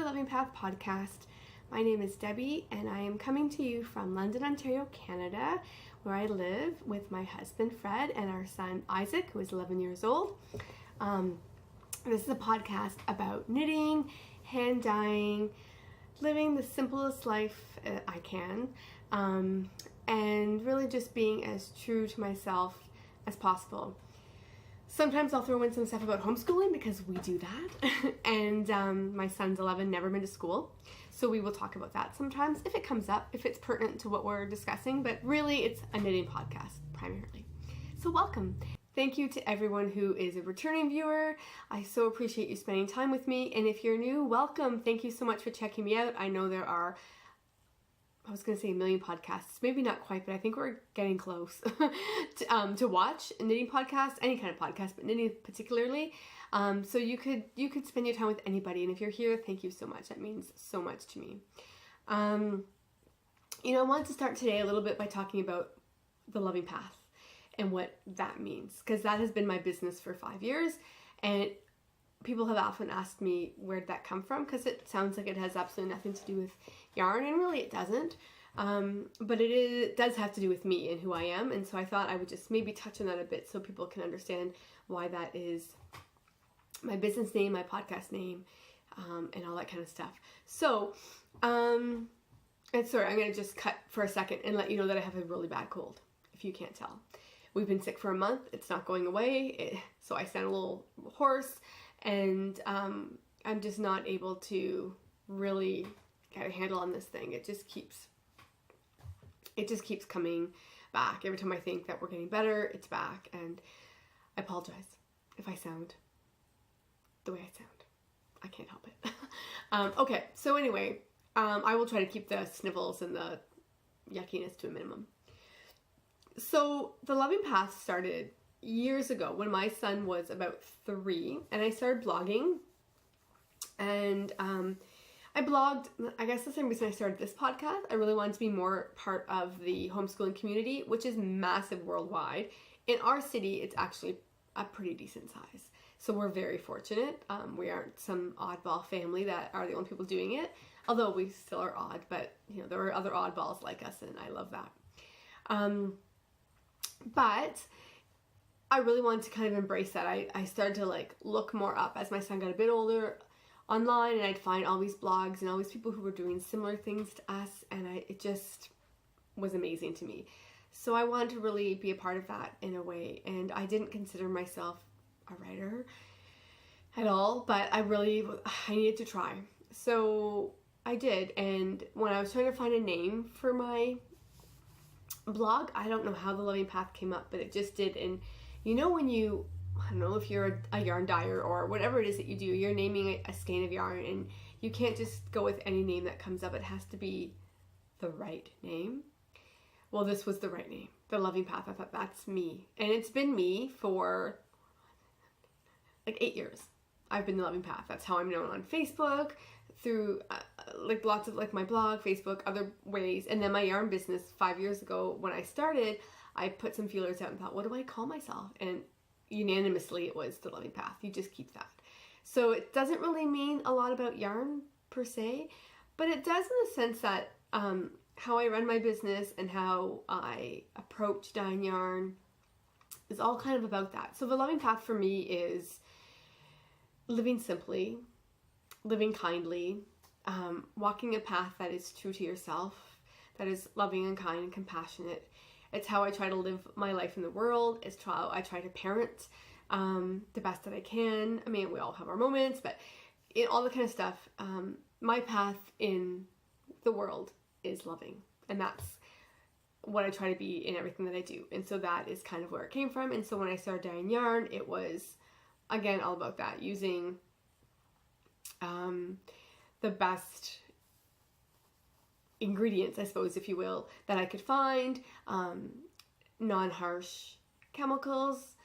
Loving Path podcast. My name is Debbie and I am coming to you from London, Ontario, Canada, where I live with my husband Fred and our son Isaac, who is 11 years old. This is a podcast about knitting, hand dyeing, living the simplest life I can, and really just being as true to myself as possible. Sometimes I'll throw in some stuff about homeschooling because we do that, and my son's 11, never been to school, so we will talk about that sometimes if it comes up, if it's pertinent to what we're discussing, but really it's a knitting podcast primarily. So welcome. Thank you to everyone who is a returning viewer. I so appreciate you spending time with me, and if you're new, welcome. Thank you so much for checking me out. I know there are, I was going to say a million podcasts, maybe not quite, but I think we're getting close to watch knitting podcasts, any kind of podcast, but knitting particularly. So you could spend your time with anybody, and if you're here, thank you so much. That means so much to me. I wanted to start today a little bit by talking about the loving path and what that means, because that has been my business for 5 years, and people have often asked me where'd that come from, because it sounds like it has absolutely nothing to do with yarn, and really it doesn't, but it does have to do with me and who I am, and so I thought I would just maybe touch on that a bit so people can understand why that is my business name, my podcast name, and all that kind of stuff. So, and sorry, I'm going to just cut for a second and let you know that I have a really bad cold, if you can't tell. We've been sick for a month, it's not going away, so I sound a little hoarse, and I'm just not able to really get a handle on this thing. It just keeps coming back. Every time I think that we're getting better, it's back, and I apologize if I sound the way I sound. I can't help it. Okay, so anyway, I will try to keep the sniffles and the yuckiness to a minimum. So the Loving Path started years ago when my son was about 3, and I started blogging, and I blogged, I guess the same reason I started this podcast. I really wanted to be more part of the homeschooling community, which is massive worldwide. In our city, it's actually a pretty decent size, so we're very fortunate. We aren't some oddball family that are the only people doing it, although we still are odd, but there are other oddballs like us, and I love that. But I really wanted to kind of embrace that. I started to look more up as my son got a bit older online, and I'd find all these blogs and all these people who were doing similar things to us, and it just was amazing to me. So I wanted to really be a part of that in a way, and I didn't consider myself a writer at all, but I needed to try. So I did, and when I was trying to find a name for my blog, I don't know how the Loving Path came up, but it just did. And when you, I don't know if you're a yarn dyer or whatever it is that you do, you're naming a skein of yarn, and you can't just go with any name that comes up. It has to be the right name. Well, this was the right name, the Loving Path. I thought, that's me, and it's been me for 8 years. I've been the Loving Path. That's how I'm known on Facebook, through lots of my blog, Facebook, other ways. And then my yarn business 5 years ago, when I started, I put some feelers out and thought, what do I call myself? And unanimously it was the Loving Path. You just keep that. So it doesn't really mean a lot about yarn per se, but it does in the sense that how I run my business and how I approach dyeing yarn is all kind of about that. So the Loving Path for me is living simply, living kindly, walking a path that is true to yourself, that is loving and kind and compassionate. It's how I try to live my life in the world. It's how I try to parent the best that I can. I mean, we all have our moments, but all the kind of stuff. My path in the world is loving, and that's what I try to be in everything that I do. And so that is kind of where it came from. And so when I started dyeing yarn, it was, again, all about that, using the best ingredients, I suppose, if you will, that I could find, non-harsh chemicals,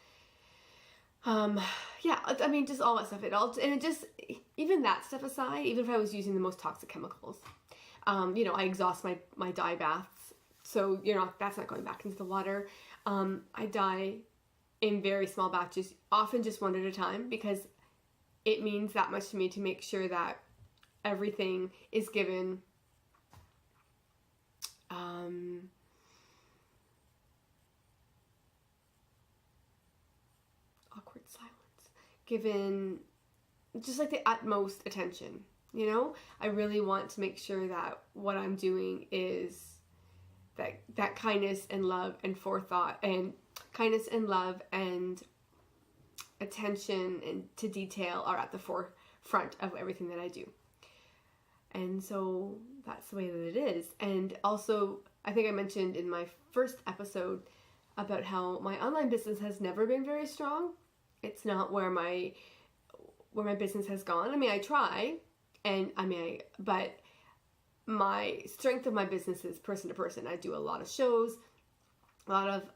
just all that stuff. Even that stuff aside, even if I was using the most toxic chemicals, I exhaust my dye baths, so that's not going back into the water. I dye in very small batches, often just one at a time, because it means that much to me to make sure that everything is given awkward silence, given just like the utmost attention, you know? I really want to make sure that what I'm doing is that kindness and love and forethought and kindness and love and attention and to detail are at the forefront of everything that I do. And so that's the way that it is. And also, I think I mentioned in my first episode about how my online business has never been very strong. It's not where my business has gone. I mean, I try, but my strength of my business is person to person. I do a lot of shows, a lot of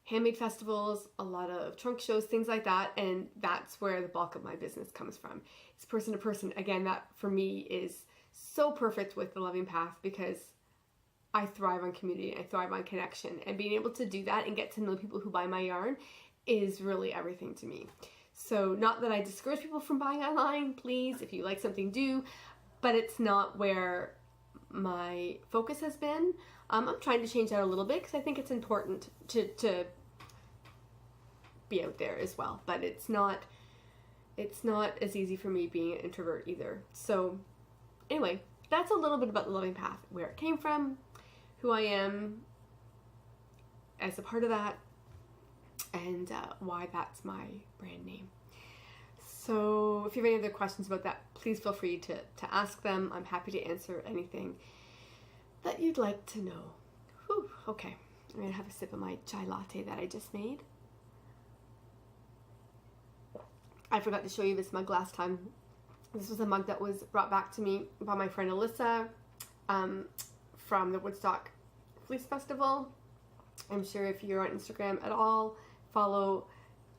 handmade festivals, a lot of trunk shows, things like that, and that's where the bulk of my business comes from. It's person to person. Again, that for me is so perfect with the Loving Path because I thrive on community, I thrive on connection, and being able to do that and get to know people who buy my yarn is really everything to me. So not that I discourage people from buying online, please, if you like something, do, but it's not where my focus has been. I'm trying to change that a little bit because I think it's important to be out there as well, but it's not as easy for me being an introvert either. So anyway, that's a little bit about the Loving Path, where it came from, who I am as a part of that, and why that's my brand name. So if you have any other questions about that, please feel free to ask them. I'm happy to answer anything that you'd like to know. Whew, okay, I'm going to have a sip of my chai latte that I just made. I forgot to show you this mug last time. This was a mug that was brought back to me by my friend Alyssa from the Woodstock Fleece Festival. I'm sure if you're on Instagram at all, follow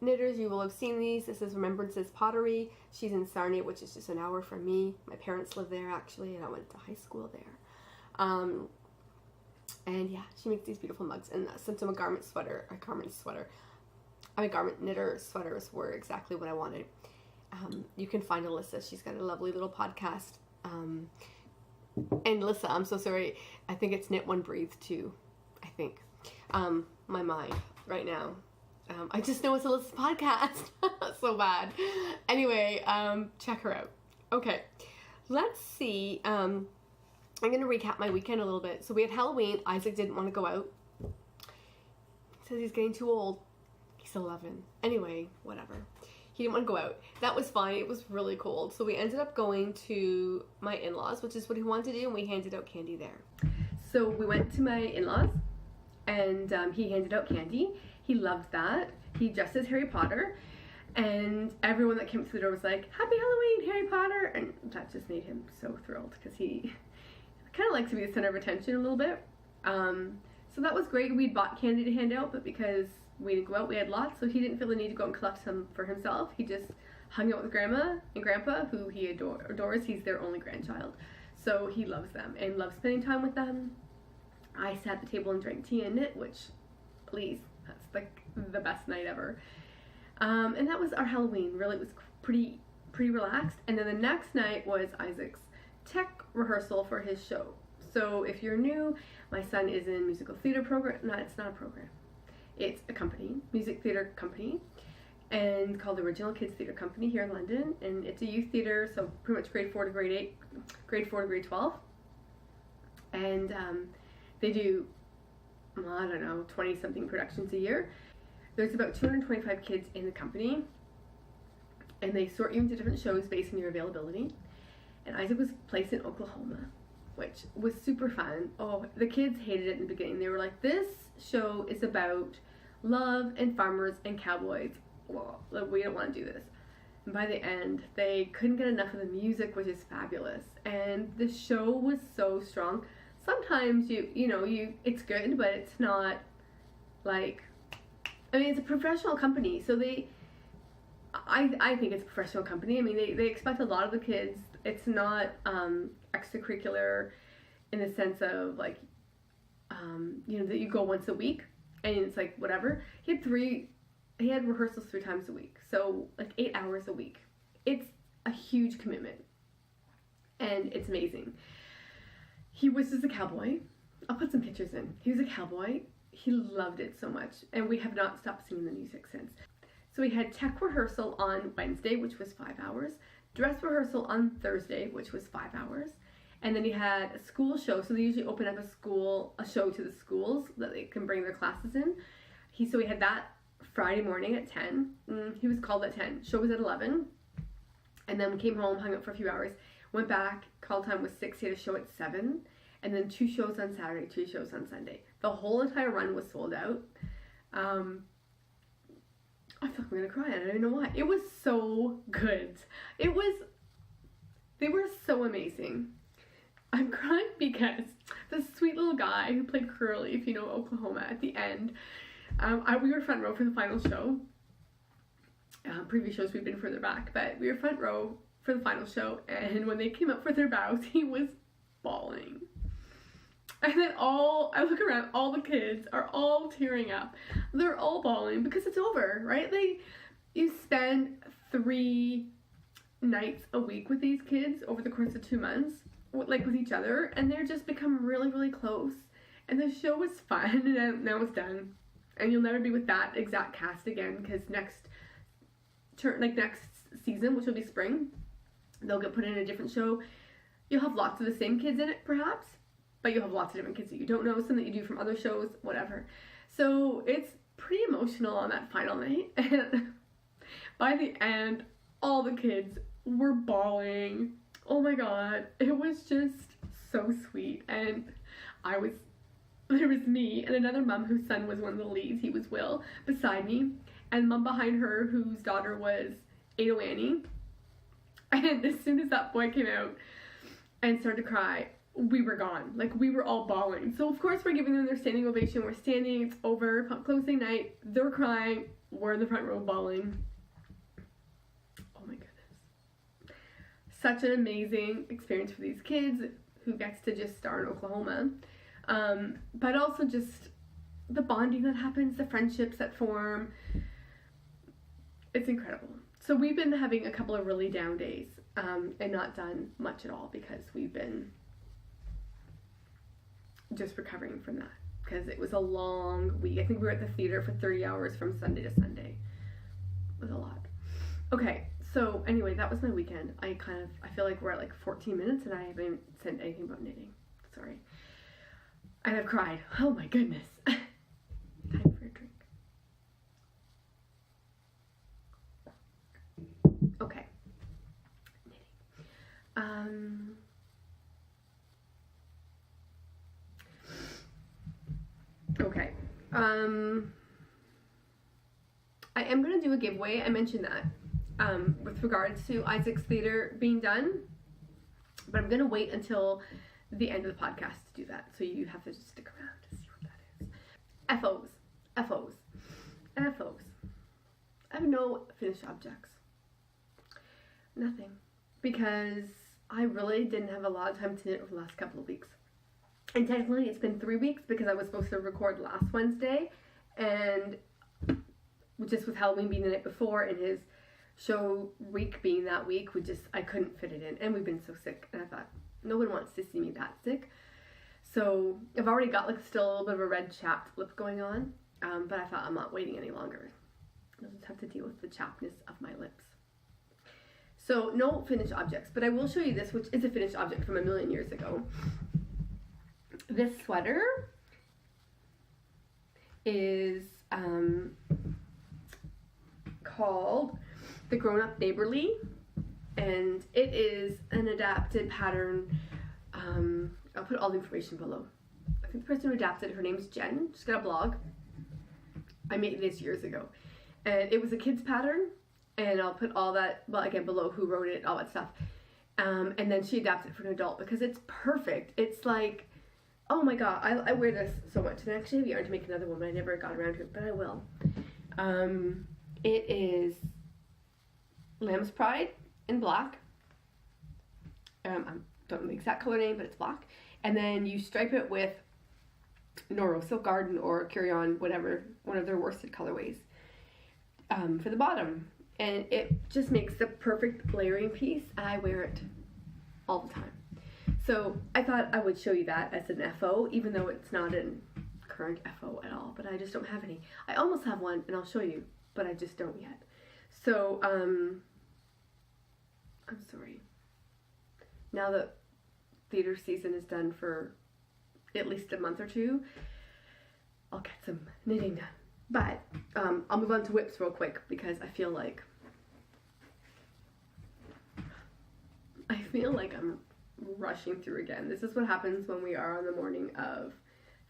knitters, you will have seen these. This is Remembrances Pottery. She's in Sarnia, which is just an hour from me. My parents live there actually, and I went to high school there. And yeah, she makes these beautiful mugs, and sent them a garment knitter sweaters were exactly what I wanted. You can find Alyssa. She's got a lovely little podcast. And Alyssa, I'm so sorry. I think it's Knit One Breathe too. I think. My mind right now. I just know it's Alyssa's podcast. So bad. Anyway, check her out. Okay, let's see. I'm going to recap my weekend a little bit. So we had Halloween. Isaac didn't want to go out. He says he's getting too old. He's 11. Anyway, whatever. He didn't want to go out. That was fine. It was really cold. So we ended up going to my in-laws, which is what he wanted to do, and we handed out candy there. So we went to my in-laws, and he handed out candy. He loved that. He dressed as Harry Potter, and everyone that came through the door was like, "Happy Halloween, Harry Potter!" And that just made him so thrilled because he kind of likes to be the center of attention a little bit. So that was great. We'd bought candy to hand out, but because we didn't go out, we had lots, so he didn't feel the need to go and collect some for himself. He just hung out with Grandma and Grandpa, who he adores. He's their only grandchild, so he loves them and loves spending time with them. I sat at the table and drank tea and knit, which, please, that's like the best night ever. And that was our Halloween. Really, it was pretty relaxed. And then the next night was Isaac's tech rehearsal for his show. So if you're new, my son is in musical theater program. No, it's not a program. It's a company, music theater company, and called the Original Kids Theater Company here in London. And it's a youth theater, so pretty much grade 4 to grade 8, grade 4 to grade 12. And they do, I don't know, 20-something productions a year. There's about 225 kids in the company, and they sort you into different shows based on your availability. And Isaac was placed in Oklahoma, which was super fun. Oh, the kids hated it in the beginning. They were like, this show is about love and farmers and cowboys. Well, we don't want to do this. And by the end, they couldn't get enough of the music, which is fabulous. And the show was so strong. Sometimes it's good, but it's not like, I mean, it's a professional company, so I think it's a professional company. I mean, they expect a lot of the kids. It's not extracurricular in the sense of like, that you go once a week and it's like whatever. He had rehearsals 3 times a week, so like 8 hours a week. It's a huge commitment. and it's amazing. He was just a cowboy. I'll put some pictures in. He was a cowboy. He loved it so much, and we have not stopped singing the music since. So we had tech rehearsal on Wednesday, which was 5 hours, dress rehearsal on Thursday, which was 5 hours, and then he had a school show. So they usually open up a show to the schools that they can bring their classes in. So we had that Friday morning at 10. He was called at 10. Show was at 11. And then we came home, hung out for a few hours, went back, call time was 6, he had a show at 7, and then 2 shows on Saturday, 2 shows on Sunday. The whole entire run was sold out. I feel like I'm gonna cry, I don't even know why. It was so good. They were so amazing. I'm crying because the sweet little guy who played Curly, if you know Oklahoma, at the end, we were front row for the final show. Previous shows we've been further back, but we were front row for the final show, and when they came up for their bows, he was bawling. And then I look around, all the kids are all tearing up. They're all bawling because it's over, right? You spend 3 nights a week with these kids over the course of 2 months, like with each other, and they're just become really, really close. And the show was fun, and now it's done. And you'll never be with that exact cast again, because next season, which will be spring, they'll get put in a different show. You'll have lots of the same kids in it, perhaps, but you'll have lots of different kids that you don't know, some that you do from other shows, whatever. So it's pretty emotional on that final night, and by the end, all the kids were bawling. Oh my god, it was just so sweet. And there was me and another mom whose son was one of the leads, he was Will, beside me, and mom behind her whose daughter was Ado Annie. And as soon as that boy came out and started to cry, we were gone. Like, we were all bawling. So of course we're giving them their standing ovation. We're standing, it's over, closing night, they're crying, we're in the front row bawling. Oh my goodness. Such an amazing experience for these kids who gets to just star in Oklahoma. But also just the bonding that happens, the friendships that form. It's incredible. So we've been having a couple of really down days, and not done much at all because we've been just recovering from that, because it was a long week. I think we were at the theater for 30 hours from Sunday to Sunday. It was a lot. Okay, so anyway, that was my weekend. I feel like we're at like 14 minutes and I haven't said anything about knitting. Sorry. And I've cried. Oh my goodness. Time for a drink. Okay. Knitting. Okay. I am going to do a giveaway. I mentioned that with regards to Isaac's Theater being done. But I'm going to wait until the end of the podcast to do that. So you have to just stick around to see what that is. FOs. FOs. FOs. I have no finished objects. Nothing. Because I really didn't have a lot of time to knit over the last couple of weeks. And technically it's been 3 weeks because I was supposed to record last Wednesday, and just with Halloween being the night before and his show week being that week, I couldn't fit it in, and we've been so sick, and I thought, no one wants to see me that sick. So I've already got still a little bit of a red chapped lip going on, but I thought I'm not waiting any longer. I'll just have to deal with the chappedness of my lips. So no finished objects, but I will show you this, which is a finished object from a million years ago. This sweater is called the Grown Up Neighborly, and it is an adapted pattern. I'll put all the information below. I think the person who adapted it, her name's Jen. She's got a blog. I made this years ago, and it was a kid's pattern, and I'll put all that, well, again, below who wrote it, all that stuff. And then she adapted it for an adult because it's perfect. It's like, oh my god, I wear this so much, and I actually have yarn to make another one, but I never got around to it, but I will. It is Lamb's Pride in black. I don't know the exact color name, but it's black. And then you stripe it with Noro Silk Garden or Carry On, whatever, one of their worsted colorways, for the bottom. And it just makes the perfect layering piece. I wear it all the time. So I thought I would show you that as an FO, even though it's not an current FO at all, but I just don't have any. I almost have one, and I'll show you, but I just don't yet. So, I'm sorry. Now that theater season is done for at least a month or two, I'll get some knitting done. But I'll move on to whips real quick because I feel like I'm rushing through again. This is what happens when we are on the morning of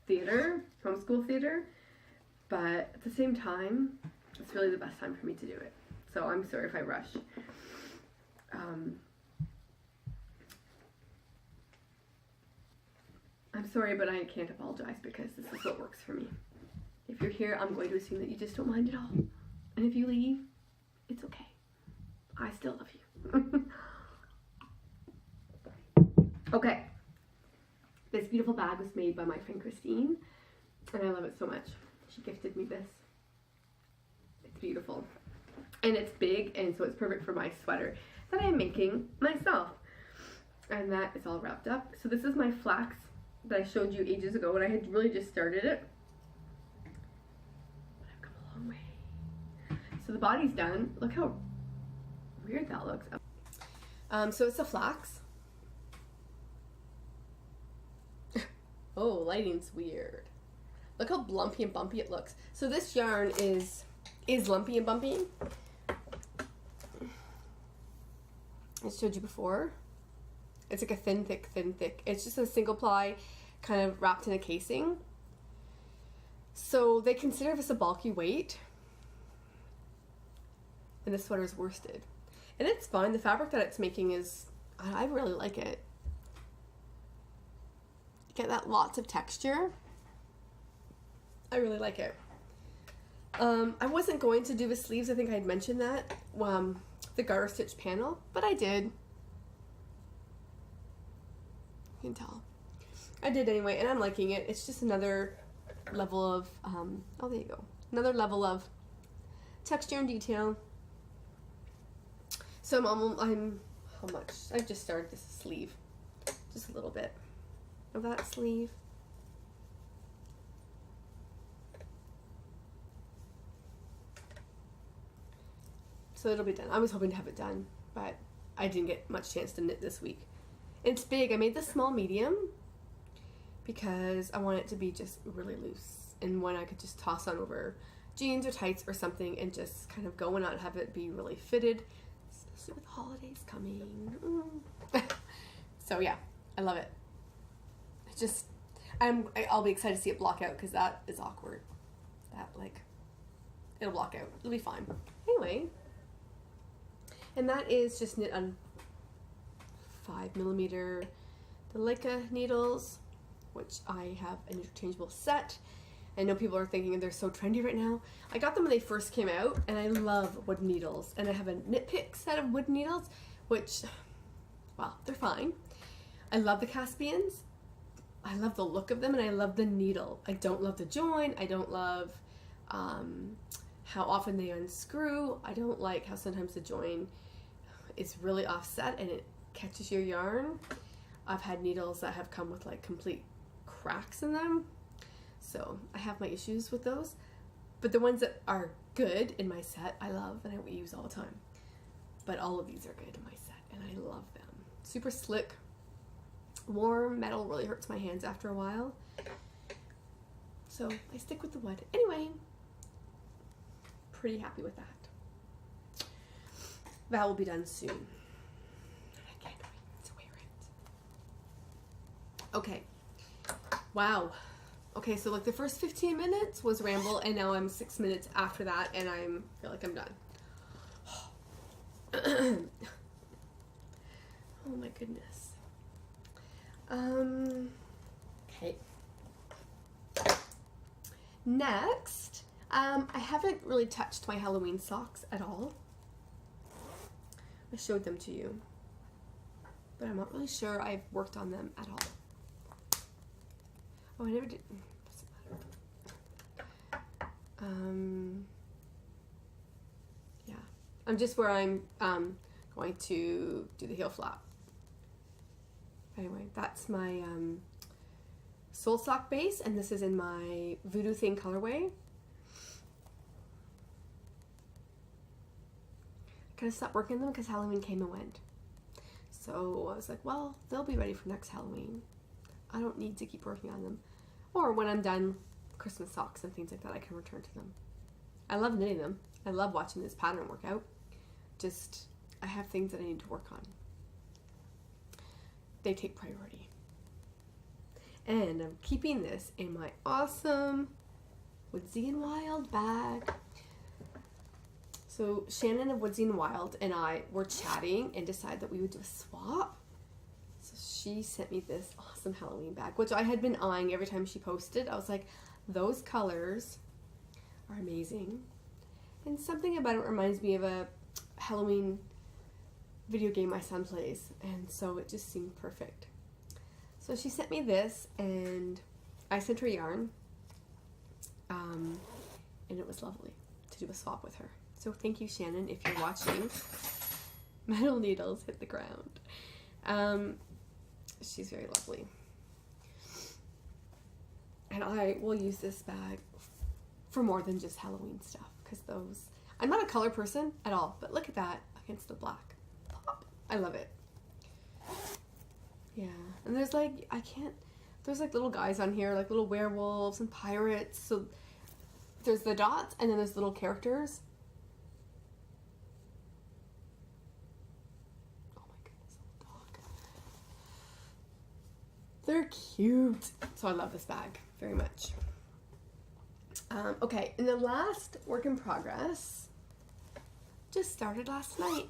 theater, homeschool theater, but at the same time, it's really the best time for me to do it. So I'm sorry if I rush. I'm sorry, but I can't apologize because this is what works for me. If you're here, I'm going to assume that you just don't mind at all. And if you leave, it's okay. I still love you. Okay. This beautiful bag was made by my friend Christine, and I love it so much. She gifted me this. It's beautiful. And it's big, and so it's perfect for my sweater that I am making myself. And that is all wrapped up. So this is my flax that I showed you ages ago when I had really just started it. But I've come a long way. So the body's done. Look how weird that looks. So it's a flax. Oh, lighting's weird. Look how lumpy and bumpy it looks. So this yarn is lumpy and bumpy. I showed you before. It's like a thin, thick, thin, thick. It's just a single ply kind of wrapped in a casing. So they consider this a bulky weight. And the sweater is worsted. And it's fine. The fabric that it's making is, I really like it. Get that lots of texture. I really like it. I wasn't going to do the sleeves. I think I had mentioned that. The garter stitch panel, but I did. You can tell. I did anyway, and I'm liking it. It's just another level of, oh, there you go. Another level of texture and detail. So I'm how much? I've just started this sleeve. Just a little bit of that sleeve. So it'll be done. I was hoping to have it done, but I didn't get much chance to knit this week. It's big. I made the small medium because I want it to be just really loose and one I could just toss on over jeans or tights or something and just kind of go and not have it be really fitted, especially with holidays coming. So yeah, I love it. It's just, I'll be excited to see it block out because that is awkward. That it'll block out. It'll be fine. Anyway. And that is just knit on 5mm Leica needles, which I have an interchangeable set. I know people are thinking they're so trendy right now. I got them when they first came out, and I love wooden needles. And I have a knit pick set of wooden needles, which, well, they're fine. I love the Caspians. I love the look of them, and I love the needle. I don't love the join. I don't love how often they unscrew. I don't like how sometimes the join is really offset and it catches your yarn. I've had needles that have come with like complete cracks in them. So I have my issues with those. But the ones that are good in my set, I love and I use all the time. But all of these are good in my set and I love them. Super slick. Warm metal really hurts my hands after a while. So I stick with the wood. Anyway, pretty happy with that. That will be done soon. I can't wait to wear it. Okay. Wow. Okay, so like the first 15 minutes was ramble, and now I'm 6 minutes after that, and I feel like I'm done. Oh my goodness. Okay. Next, I haven't really touched my Halloween socks at all. I showed them to you, but I'm not really sure I've worked on them at all. Oh, I never did. Doesn't matter. Yeah, I'm just where I'm going to do the heel flap. anyway, that's my soul sock base, and this is in my Voodoo Thing colorway. I kind of stopped working them because Halloween came and went. So I was like, well, they'll be ready for next Halloween. I don't need to keep working on them. Or when I'm done, Christmas socks and things like that, I can return to them. I love knitting them. I love watching this pattern work out. Just, I have things that I need to work on. They take priority. And I'm keeping this in my awesome Woodsy and Wild bag. So Shannon of Woodsy and Wild and I were chatting and decided that we would do a swap. So she sent me this awesome Halloween bag, which I had been eyeing every time she posted. I was like, those colors are amazing. And something about it reminds me of a Halloween video game my son plays. And so it just seemed perfect. So she sent me this, and I sent her yarn. And it was lovely to do a swap with her. So thank you, Shannon, if you're watching. Metal needles hit the ground. She's very lovely. And I will use this bag for more than just Halloween stuff, because those, I'm not a color person at all, but look at that against the black. Pop. I love it. Yeah. And there's like, there's like little guys on here, like little werewolves and pirates. So there's the dots, and then there's little characters. They're cute. So I love this bag very much. Okay, and the last work in progress just started last night.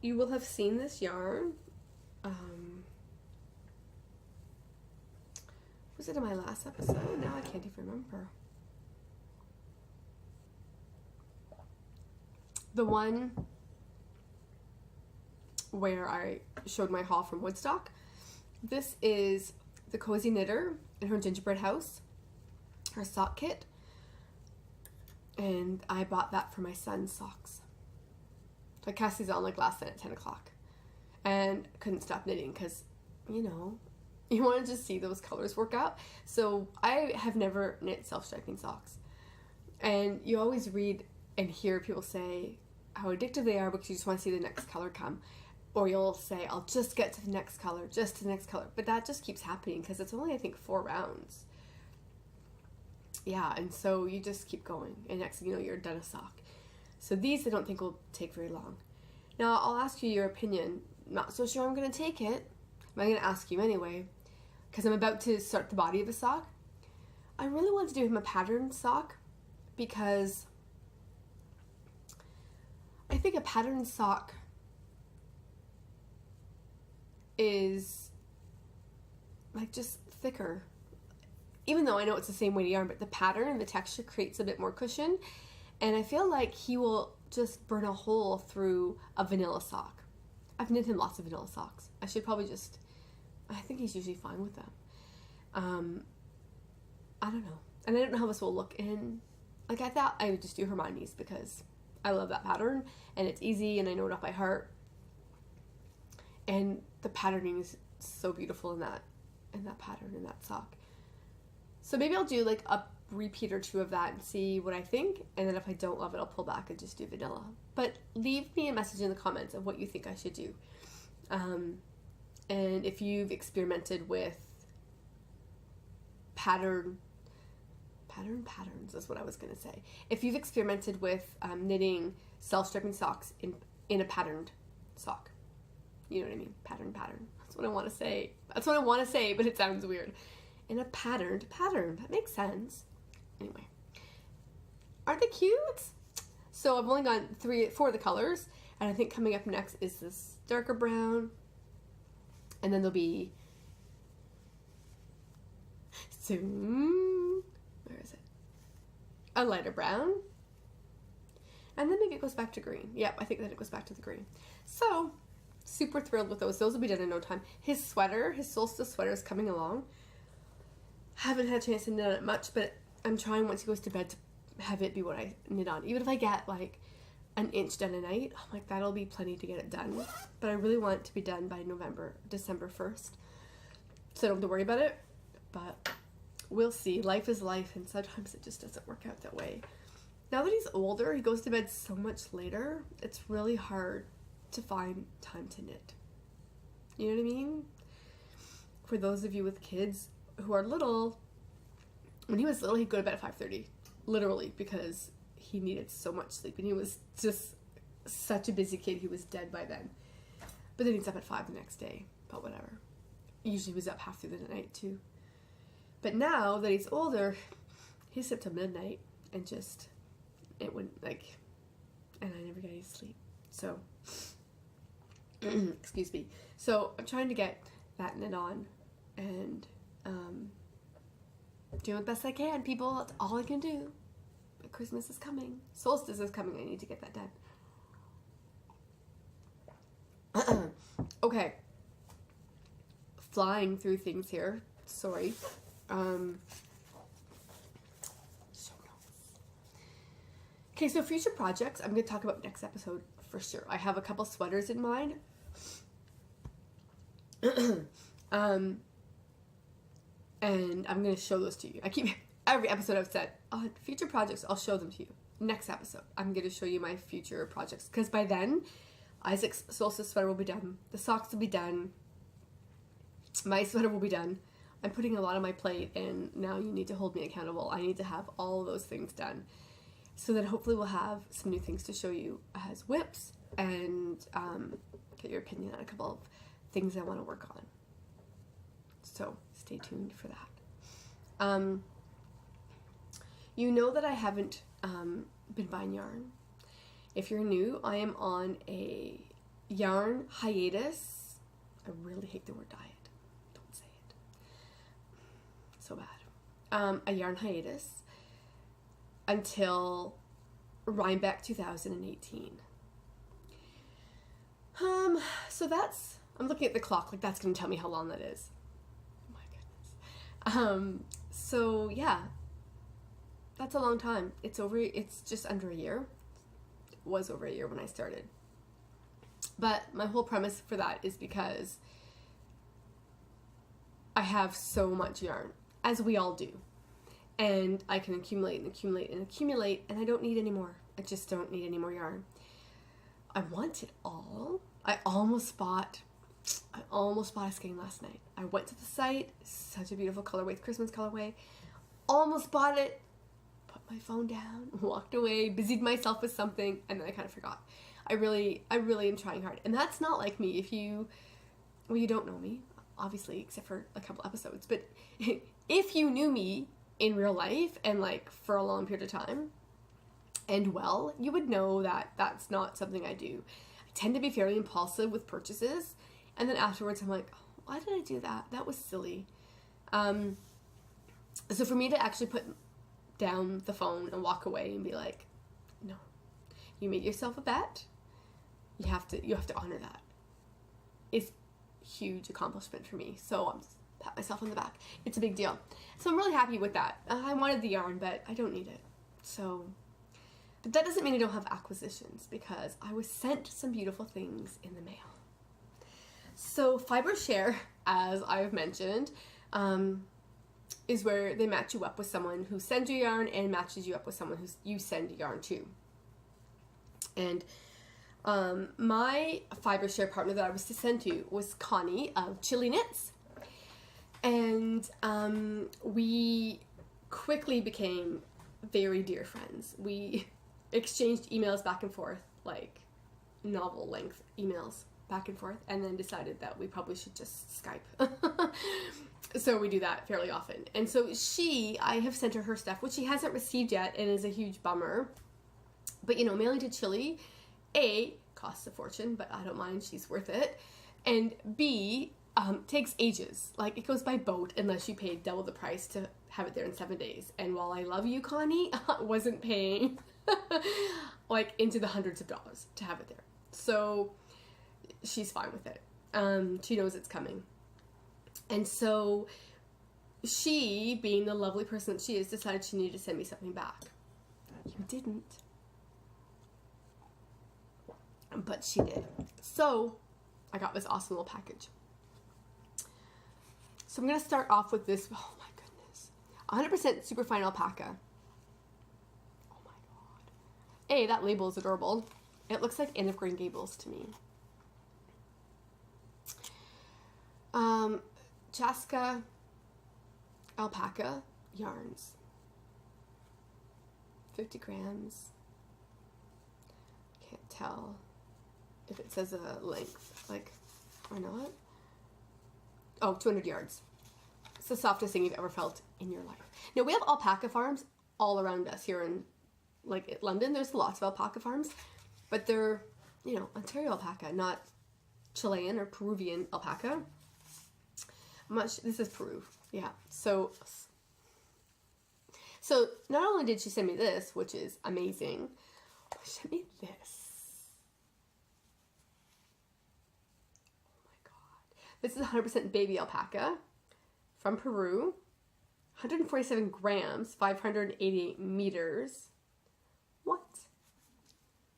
You will have seen this yarn. Was it in my last episode? Now I can't even remember. The one where I showed my haul from Woodstock. This is the Cozy Knitter in her gingerbread house, her sock kit, and I bought that for my son's socks. So I cast these on like last night at 10 o'clock and couldn't stop knitting because, you know, you want to just see those colors work out. So I have never knit self-striping socks, and you always read and hear people say how addictive they are because you just want to see the next color come. Or you'll say, I'll just get to the next color, just to the next color. But that just keeps happening because it's only, I think, 4 rounds. Yeah, and so you just keep going. And next thing you know, you're done a sock. So these I don't think will take very long. Now, I'll ask you your opinion. Not so sure I'm going to take it. But I'm going to ask you anyway. Because I'm about to start the body of a sock. I really want to do him a patterned sock. Because I think a patterned sock is like just thicker, even though I know it's the same weight of yarn, but the pattern and the texture creates a bit more cushion, and I feel like he will just burn a hole through a vanilla sock. I've knit him lots of vanilla socks. I should probably just, I think he's usually fine with them. I don't know, and I don't know how this will look in, like I thought I would just do Hermione's because I love that pattern and it's easy and I know it off by heart. And the patterning is so beautiful in that pattern, in that sock. So maybe I'll do like a repeat or 2 of that and see what I think. And then if I don't love it, I'll pull back and just do vanilla. But leave me a message in the comments of what you think I should do. And if you've experimented with patterns is what I was going to say. If you've experimented with knitting self-striping socks in a patterned sock. You know what I mean? Pattern. That's what I want to say. But it sounds weird. In a patterned pattern. That makes sense. Anyway. Aren't they cute? So I've only got 4 of the colors. And I think coming up next is this darker brown. And then there'll be soon. Where is it? A lighter brown. And then maybe it goes back to green. Yep, I think that it goes back to the green. So super thrilled with those. Those will be done in no time. His sweater, his solstice sweater is coming along. Haven't had a chance to knit on it much, but I'm trying once he goes to bed to have it be what I knit on. Even if I get like an inch done a night. I'm like, that'll be plenty to get it done. But I really want it to be done by December 1st. So I don't have to worry about it. But we'll see. Life is life, and sometimes it just doesn't work out that way. Now that he's older, he goes to bed so much later, it's really hard to find time to knit. You know what I mean? For those of you with kids who are little, when he was little, he'd go to bed at 5:30, literally, because he needed so much sleep, and he was just such a busy kid. He was dead by then. But then he's up at 5 the next day, but whatever. Usually he was up half through the night too. But now that he's older, he's up till midnight, and just, it wouldn't, like, and I never get any sleep. So, excuse me. So I'm trying to get that knit on, and doing the best I can, people. That's all I can do. But Christmas is coming. Solstice is coming. I need to get that done. Okay. Flying through things here. Sorry. Okay, so future projects, I'm going to talk about next episode for sure. I have a couple sweaters in mind. And I'm going to show those to you. Every episode I've said, future projects, I'll show them to you. Next episode, I'm going to show you my future projects. Because by then, Isaac's solstice sweater will be done. The socks will be done. My sweater will be done. I'm putting a lot on my plate, and now you need to hold me accountable. I need to have all of those things done. So that hopefully we'll have some new things to show you as whips, and get your opinion on a couple of things I want to work on. So stay tuned for that. You know that I haven't been buying yarn. If you're new, I am on a yarn hiatus. I really hate the word diet. Don't say it. So bad. A yarn hiatus until Rhinebeck 2018. So that's, I'm looking at the clock, like that's going to tell me how long that is. Oh my goodness. So yeah, that's a long time. It's just under a year. It was over a year when I started. But my whole premise for that is because I have so much yarn, as we all do. And I can accumulate and accumulate and accumulate, and I don't need any more. I just don't need any more yarn. I want it all. I almost bought a skein last night. I went to the site, such a beautiful colorway, Christmas colorway. Almost bought it, put my phone down, walked away, busied myself with something, and then I kind of forgot. I really am trying hard. And that's not like me. You don't know me, obviously, except for a couple episodes, but if you knew me in real life and like for a long period of time and well, you would know that that's not something I do. I tend to be fairly impulsive with purchases, and then afterwards I'm like, oh, why did I do that? That was silly. So for me to actually put down the phone and walk away and be like, no, you made yourself a bet. You have to honor that. It's a huge accomplishment for me. So I'm just pat myself on the back. It's a big deal. So I'm really happy with that. I wanted the yarn, but I don't need it. So, but that doesn't mean I don't have acquisitions, because I was sent some beautiful things in the mail. So Fiber Share, as I've mentioned, is where they match you up with someone who sends you yarn and matches you up with someone who you send yarn to. And my Fiber Share partner that I was to send to was Connie of ChileKnitz. And we quickly became very dear friends. We exchanged emails back and forth, like novel length emails back and forth, and then decided that we probably should just Skype. So we do that fairly often. And so I have sent her stuff, which she hasn't received yet, and is a huge bummer. But you know, mailing to Chile, A, costs a fortune, but I don't mind, she's worth it. And B, takes ages. Like, it goes by boat unless you pay double the price to have it there in 7 days. And while I love you, Connie, I wasn't paying like into the hundreds of dollars to have it there. So she's fine with it. She knows it's coming. And so she, being the lovely person that she is, decided she needed to send me something back. You didn't. but she did. So I got this awesome little package. So I'm going to start off with this. Oh my goodness. 100% superfine alpaca. Oh my god. A, that label is adorable. It looks like Anne of Green Gables to me. Chaska Alpaca yarns. 50 grams. Can't tell if it says a length, like, or not. Oh, 200 yards. It's the softest thing you've ever felt in your life. Now, we have alpaca farms all around us here in, like, London. There's lots of alpaca farms, but they're, you know, Ontario alpaca, not Chilean or Peruvian alpaca. This is Peru, yeah. So not only did she send me this, which is amazing, she sent me this. This is 100% baby alpaca from Peru. 147 grams, 588 meters. What?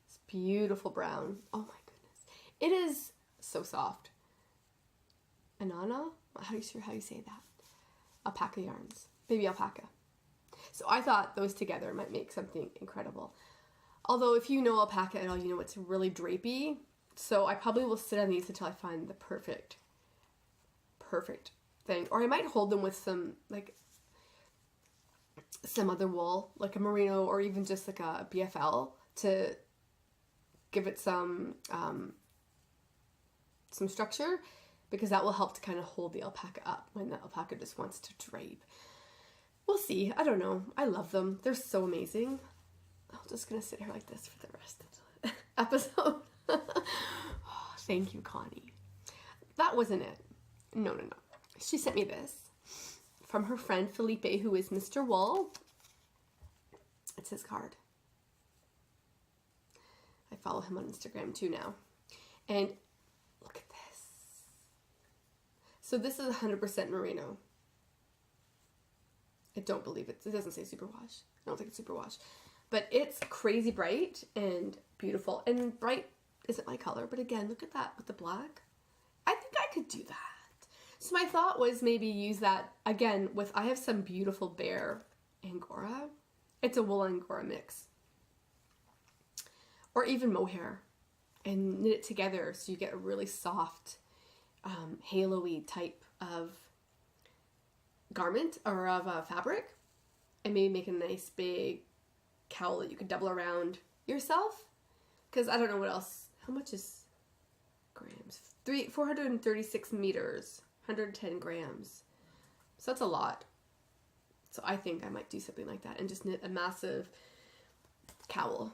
It's beautiful brown. Oh my goodness. It is so soft. Ananaw? How do you say that? Alpaca yarns. Baby alpaca. So I thought those together might make something incredible. Although if you know alpaca at all, you know it's really drapey. So I probably will sit on these until I find the perfect thing. Or I might hold them with some, like, some other wool, like a merino or even just like a BFL to give it some structure, because that will help to kind of hold the alpaca up when the alpaca just wants to drape. We'll see. I don't know. I love them. They're so amazing. I'm just going to sit here like this for the rest of the episode. Oh, thank you, Connie. That wasn't it. No. She sent me this from her friend Felipe, who is Mr. Wool. It's his card. I follow him on Instagram too now. And look at this. So this is 100% merino. I don't believe it. It doesn't say superwash. I don't think it's superwash. But it's crazy bright and beautiful. And bright isn't my color. But again, look at that with the black. I think I could do that. So my thought was maybe use that, again, with, I have some beautiful bear Angora. It's a wool Angora mix. Or even mohair. And knit it together so you get a really soft, halo-y type of garment or of fabric. And maybe make a nice big cowl that you could double around yourself. Because I don't know what else. How much is grams? 436 meters. 110 grams. So that's a lot. So I think I might do something like that and just knit a massive cowl.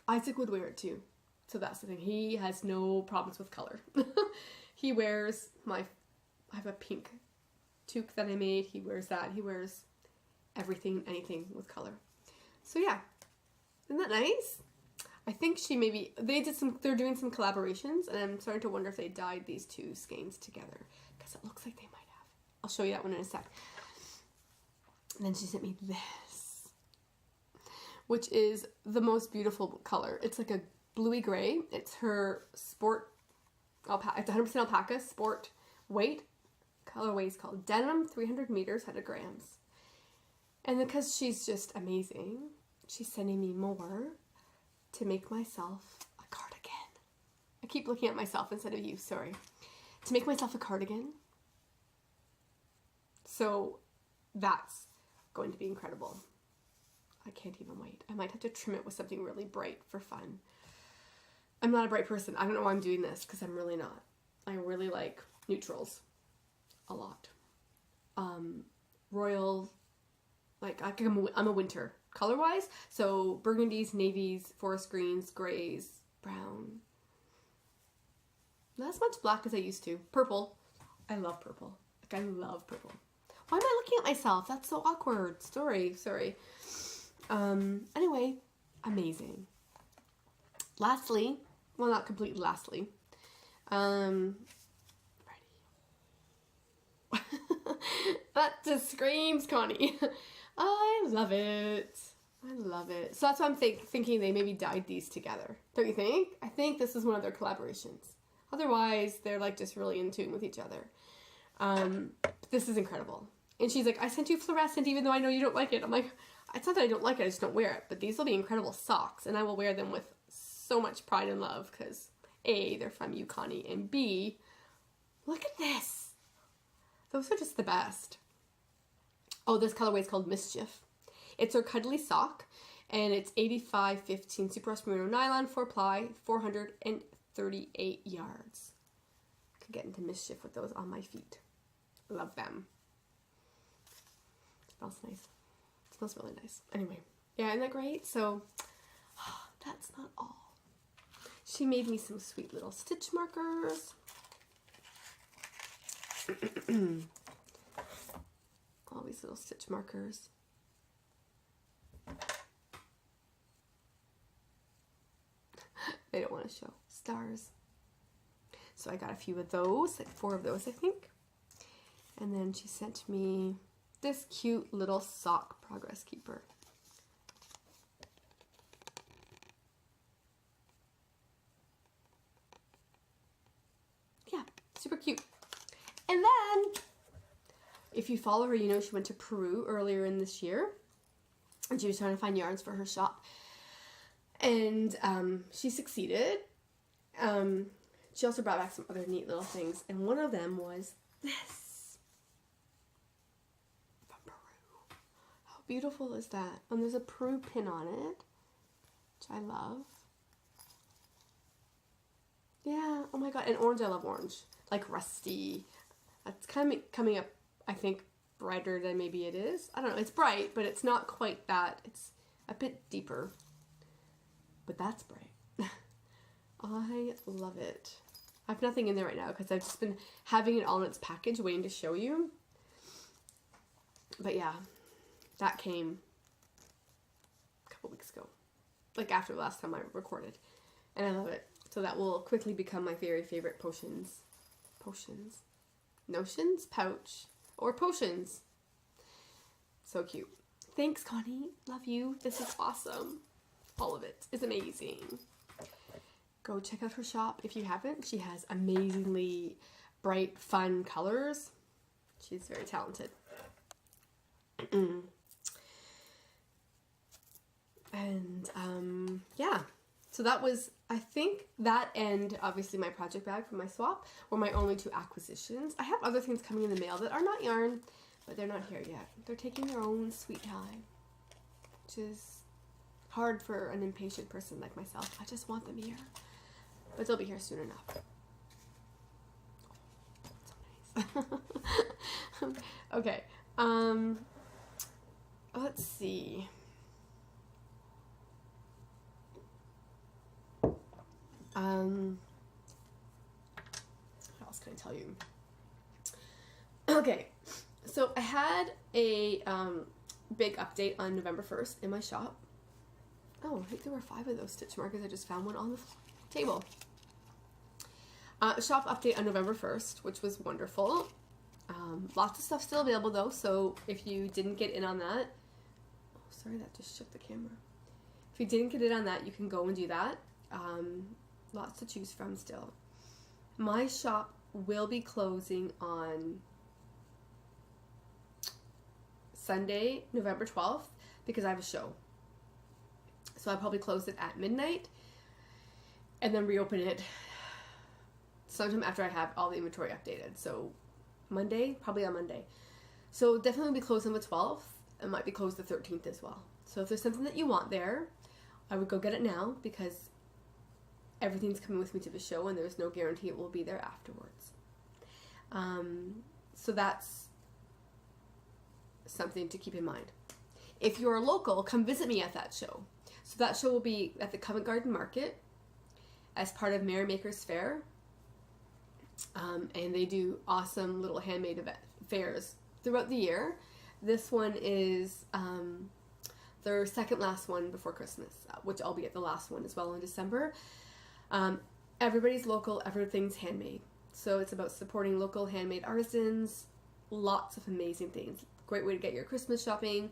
Isaac would wear it too. So that's the thing. He has no problems with color. He wears I have a pink toque that I made. He wears that. He wears everything, anything with color. So yeah. Isn't that nice? I think they're doing some collaborations, and I'm starting to wonder if they dyed these two skeins together, because it looks like they might have. I'll show you that one in a sec. And then she sent me this, which is the most beautiful color. It's like a bluey gray. It's her sport alpaca. It's 100% alpaca, sport weight. Colorway is called Denim, 300 meters, 100 grams. And because she's just amazing, she's sending me more to make myself a cardigan. I keep looking at myself instead of you, sorry. To make myself a cardigan. So that's going to be incredible. I can't even wait. I might have to trim it with something really bright for fun. I'm not a bright person. I don't know why I'm doing this, because I'm really not. I really like neutrals a lot. Royal, like I'm a winter color-wise, so burgundies, navies, forest greens, grays, brown. Not as much black as I used to. Purple. I love purple. Like, I love purple. Why am I looking at myself? That's so awkward. Sorry. Anyway, amazing. Lastly, well, not completely lastly, ready. That just screams Connie. I love it. I love it. So that's why I'm thinking they maybe dyed these together. Don't you think? I think this is one of their collaborations. Otherwise, they're like just really in tune with each other. This is incredible. And she's like, I sent you fluorescent even though I know you don't like it. I'm like, it's not that I don't like it, I just don't wear it. But these will be incredible socks, and I will wear them with so much pride and love because A, they're from Yukani, and B, look at this. Those are just the best. Oh, this colorway is called Mischief. It's her cuddly sock, and it's 85/15 Super Merino nylon 4-ply, 438 yards. Could get into mischief with those on my feet. Love them. Smells nice. Smells really nice. Anyway, yeah, isn't that great? So, that's not all. She made me some sweet little stitch markers. All these little stitch markers. They don't want to show. Stars. So I got a few of those, like 4 of those, I think. And then she sent me this cute little sock progress keeper. Yeah, super cute. And then, if you follow her, you know she went to Peru earlier in this year. And she was trying to find yarns for her shop. And she succeeded. She also brought back some other neat little things. And one of them was this. From Peru. How beautiful is that? And there's a Peru pin on it, which I love. Yeah, oh my god. And orange, I love orange. Like rusty. It's kind of coming up, I think, brighter than maybe it is. I don't know. It's bright, but it's not quite that. It's a bit deeper. But that's bright. I love it. I have nothing in there right now because I've just been having it all in its package waiting to show you. But yeah, that came a couple weeks ago. Like after the last time I recorded. And I love it. So that will quickly become my very favorite potions. Notions? Pouch. Or potions. So cute. Thanks, Connie. Love you. This is awesome. All of it is amazing. Go check out her shop if you haven't. She has amazingly bright, fun colors. She's very talented. And yeah, so that was, I think that and obviously my project bag from my swap were my only 2 acquisitions. I have other things coming in the mail that are not yarn, but they're not here yet. They're taking their own sweet time, which is hard for an impatient person like myself. I just want them here. But they'll be here soon enough. Oh, so nice. Okay. Let's see. What else can I tell you? Okay. So I had a big update on November 1st in my shop. Oh, I think there were 5 of those stitch markers. I just found one on the table. Shop update on November 1st, which was wonderful. Lots of stuff still available though, so if you didn't get in on that, oh, sorry, that just shook the camera. If you didn't get in on that, you can go and do that. Lots to choose from still. My shop will be closing on Sunday, November 12th, because I have a show. So I'll probably close it at midnight and then reopen it sometime after I have all the inventory updated. So Monday, probably on Monday. So definitely be closed on the 12th. It might be closed the 13th as well. So if there's something that you want there, I would go get it now because everything's coming with me to the show and there's no guarantee it will be there afterwards. So that's something to keep in mind. If you're local, come visit me at that show. So that show will be at the Covent Garden Market as part of Merrymakers Fair. And they do awesome little handmade fairs throughout the year. This one is their second last one before Christmas, which I'll be at the last one as well in December. Everybody's local, everything's handmade. So it's about supporting local handmade artisans, lots of amazing things. Great way to get your Christmas shopping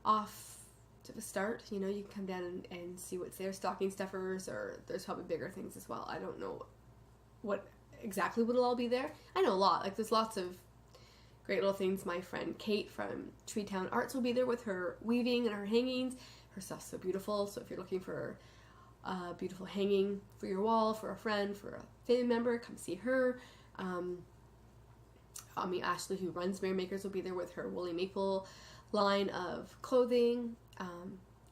off to the start. You know, you can come down and see what's there. Stocking stuffers, or there's probably bigger things as well. I don't know what exactly would all be there. I know a lot. Like, there's lots of great little things. My friend Kate from Tree Town Arts will be there with her weaving and her hangings. Her stuff's so beautiful. So if you're looking for a beautiful hanging for your wall, for a friend, for a family member, come see her. Ashley, who runs Merry Makers, will be there with her Woolly Maple line of clothing.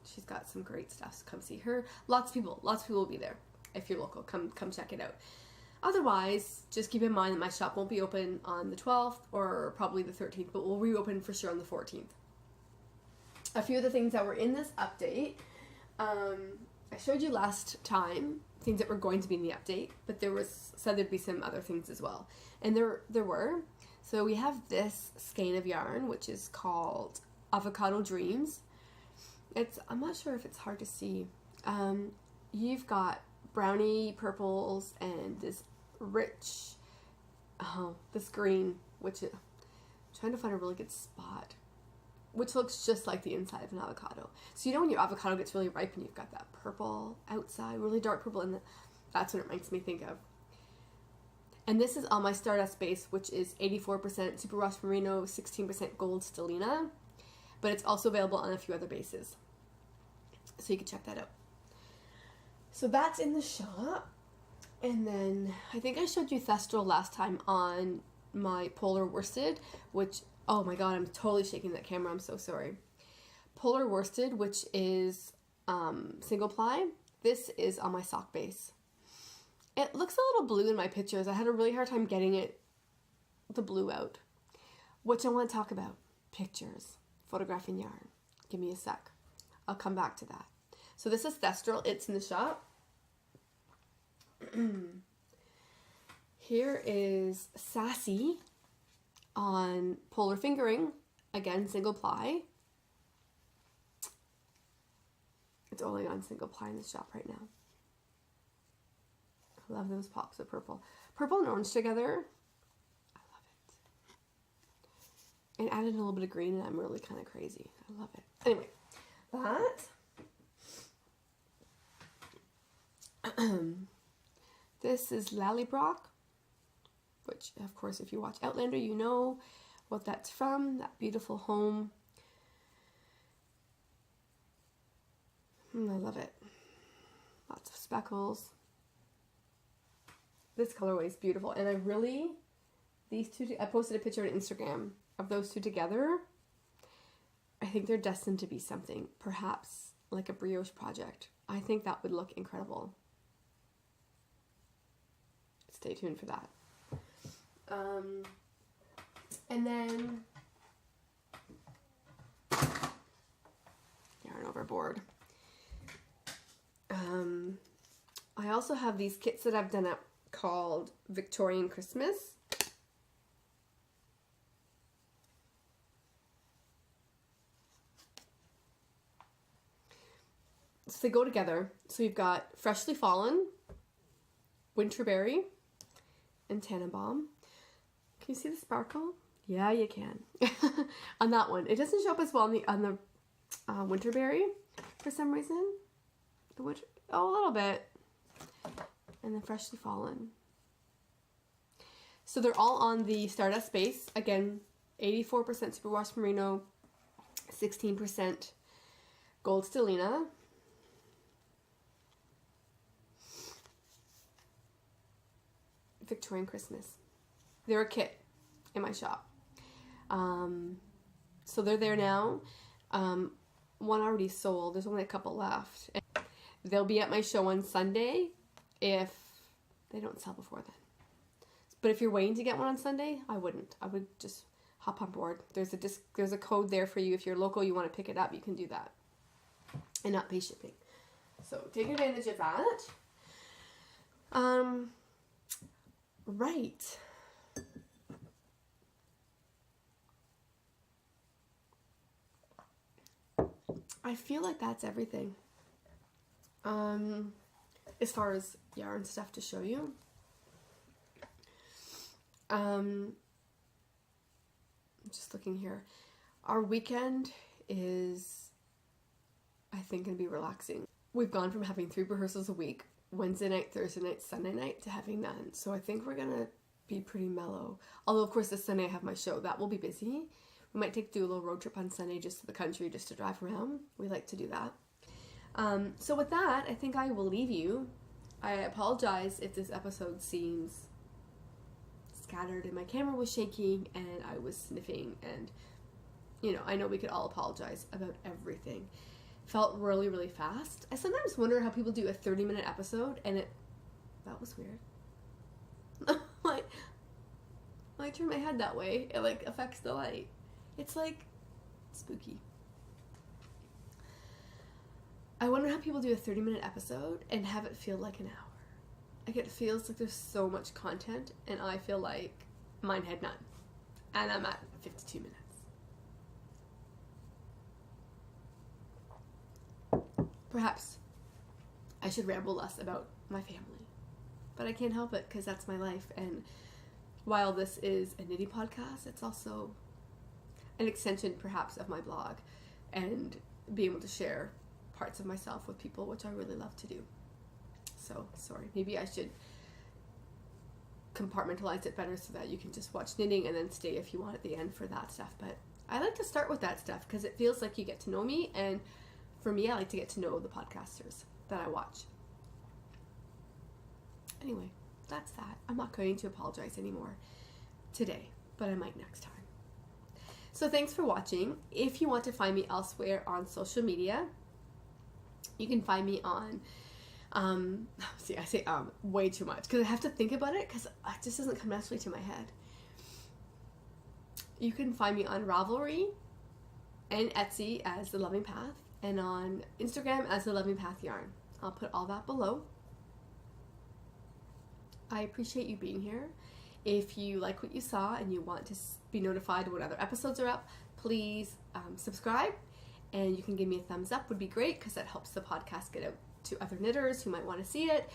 She's got some great stuff, so come see her. Lots of people will be there. If you're local, come check it out. Otherwise, just keep in mind that my shop won't be open on the 12th or probably the 13th, but we'll reopen for sure on the 14th. A few of the things that were in this update, I showed you last time things that were going to be in the update, but said there'd be some other things as well, and there were. So we have this skein of yarn, which is called Avocado Dreams. I'm not sure if it's hard to see. You've got brownie purples and this rich, this green, which I'm trying to find a really good spot, which looks just like the inside of an avocado. So you know when your avocado gets really ripe and you've got that purple outside, really dark purple, and that's what it makes me think of. And this is on my Stardust base, which is 84% superwash merino, 16% gold stellina, but it's also available on a few other bases, so you can check that out. So that's in the shop. And then I think I showed you Thestral last time on my Polar Worsted, which, oh my god, I'm totally shaking that camera, I'm so sorry. Polar Worsted, which is single ply. This is on my sock base. It looks a little blue in my pictures. I had a really hard time getting the blue out, which I want to talk about. Pictures, photographing yarn. Give me a sec. I'll come back to that. So this is Thestral. It's in the shop. Here is Sassy on Polar Fingering. Again, single ply. It's only on single ply in the shop right now. I love those pops of purple. Purple and orange together. I love it. And added a little bit of green and I'm really kind of crazy. I love it. Anyway, this is Lallybrock, which of course if you watch Outlander you know what that's from, that beautiful home. I love it. Lots of speckles. This colorway is beautiful, and I posted a picture on Instagram of those two together. I think they're destined to be something, perhaps like a brioche project. I think that would look incredible. Stay tuned for that. And then yarn overboard. I also have these kits that I've done up called Victorian Christmas. So they go together. So you've got Freshly Fallen, Winterberry, and Tannenbaum. Can you see the sparkle? Yeah, you can. On that one. It doesn't show up as well on the Winterberry for some reason. A little bit. And then Freshly Fallen. So they're all on the Stardust base. Again, 84% superwash merino, 16% gold stellina. Victorian Christmas. They're a kit in my shop. So they're there now. One already sold. There's only a couple left. And they'll be at my show on Sunday if they don't sell before then. But if you're waiting to get one on Sunday, I wouldn't. I would just hop on board. There's a code there for you. If you're local, you want to pick it up, you can do that. And not pay shipping. So take advantage of that. Right. I feel like that's everything. As far as yarn stuff to show you. I'm just looking here. Our weekend is think can be relaxing. We've gone from having 3 rehearsals a week, Wednesday night, Thursday night, Sunday night, to having none. So I think we're gonna be pretty mellow. Although of course this Sunday I have my show. That will be busy. We might do a little road trip on Sunday just to the country, just to drive around. We like to do that. So with that, I think I will leave you. I apologize if this episode seems scattered and my camera was shaking and I was sniffing, and you know, I know we could all apologize about everything. Felt really, really fast. I sometimes wonder how people do a 30-minute episode and that was weird. Like, when I turn my head that way, it like affects the light. It's like spooky. I wonder how people do a 30-minute episode and have it feel like an hour. Like, it feels like there's so much content, and I feel like mine had none. And I'm at 52 minutes. Perhaps I should ramble less about my family. But I can't help it because that's my life. And while this is a knitting podcast, it's also an extension perhaps of my blog and being able to share parts of myself with people, which I really love to do. So, sorry, maybe I should compartmentalize it better so that you can just watch knitting and then stay if you want at the end for that stuff. But I like to start with that stuff because it feels like you get to know me, and for me, I like to get to know the podcasters that I watch. Anyway, that's that. I'm not going to apologize anymore today, but I might next time. So thanks for watching. If you want to find me elsewhere on social media, you can find me on, see, I say way too much because I have to think about it because it just doesn't come naturally to my head. You can find me on Ravelry and Etsy as The Loving Path, and on Instagram as The Loving Path Yarn. I'll put all that below. I appreciate you being here. If you like what you saw and you want to be notified when other episodes are up, please subscribe, and you can give me a thumbs up would be great because that helps the podcast get out to other knitters who might want to see it.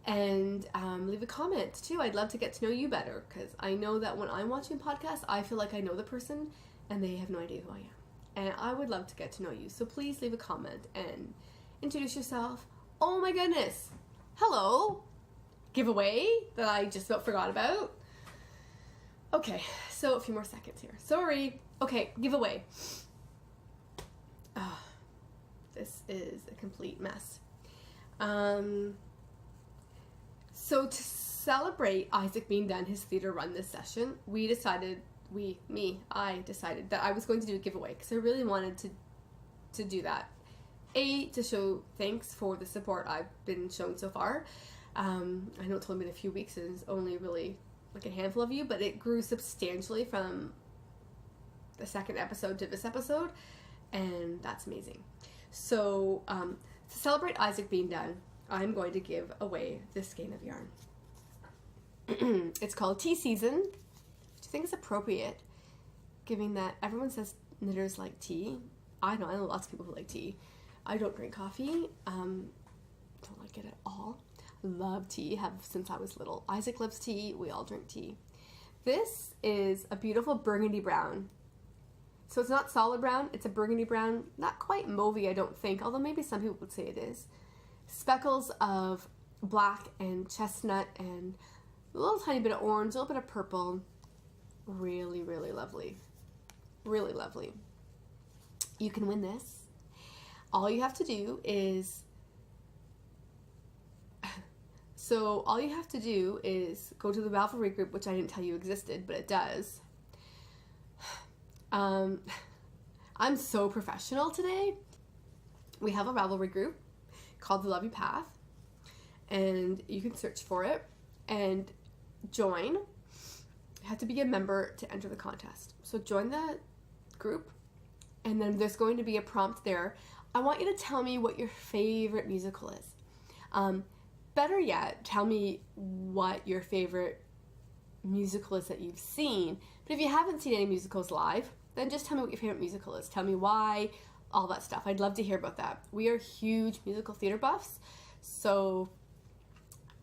And leave a comment too. I'd love to get to know you better because I know that when I'm watching podcasts, I feel like I know the person and they have no idea who I am. And I would love to get to know you. So please leave a comment and introduce yourself. Oh my goodness. Hello. Giveaway that I just about forgot about. Okay, so a few more seconds here. Sorry. Okay, giveaway. Oh, this is a complete mess. So to celebrate Isaac being done his theater run this session, I decided that I was going to do a giveaway because I really wanted to do that. To show thanks for the support I've been shown so far. I know it's only been a few weeks and it's only really like a handful of you, but it grew substantially from the second episode to this episode, and that's amazing. So to celebrate Isaac being done, I'm going to give away this skein of yarn. It's called Tea Season, which I think is appropriate, given that everyone says knitters like tea. I know lots of people who like tea. I don't drink coffee. Don't like it at all. Love tea, have since I was little. Isaac loves tea. We all drink tea. This is a beautiful burgundy brown. So it's not solid brown. It's a burgundy brown. Not quite mauvey, I don't think, although maybe some people would say it is. Speckles of black and chestnut and a little tiny bit of orange, a little bit of purple. Really, really lovely. Really lovely. You can win this. All you have to do is go to the Ravelry group, which I didn't tell you existed, but it does. I'm so professional today. We have a Ravelry group called The Loving Path, and you can search for it and join. You have to be a member to enter the contest. So join the group, and then there's going to be a prompt there. I want you to tell me what your favorite musical is. Better yet, tell me what your favorite musical is that you've seen. But if you haven't seen any musicals live, then just tell me what your favorite musical is. Tell me why, all that stuff. I'd love to hear about that. We are huge musical theater buffs, so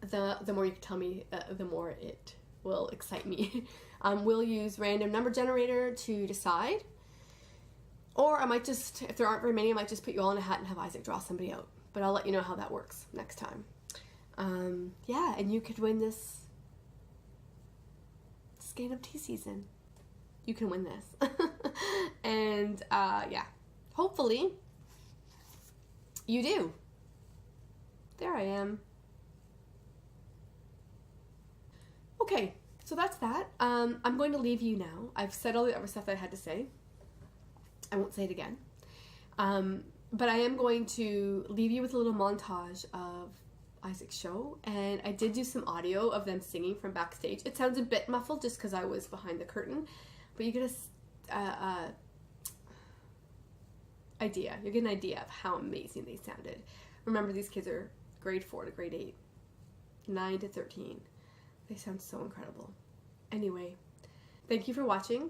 the more you can tell me, the more it will excite me. We'll use random number generator to decide. Or I might just, if there aren't very many, I might just put you all in a hat and have Isaac draw somebody out. But I'll let you know how that works next time. Yeah, and you could win this skein of tea season. You can win this. And yeah, hopefully you do. There I am. Okay, so that's that. I'm going to leave you now. I've said all the other stuff that I had to say. I won't say it again. But I am going to leave you with a little montage of Isaac's show, and I did do some audio of them singing from backstage. It sounds a bit muffled just because I was behind the curtain, but you get a idea. You get an idea of how amazing they sounded. Remember, these kids are grade 4 to grade 8, 9 to 13. They sound so incredible. Anyway, thank you for watching.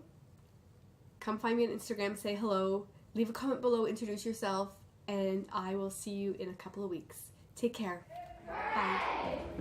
Come find me on Instagram, say hello, leave a comment below, introduce yourself, and I will see you in a couple of weeks. Take care. Bye.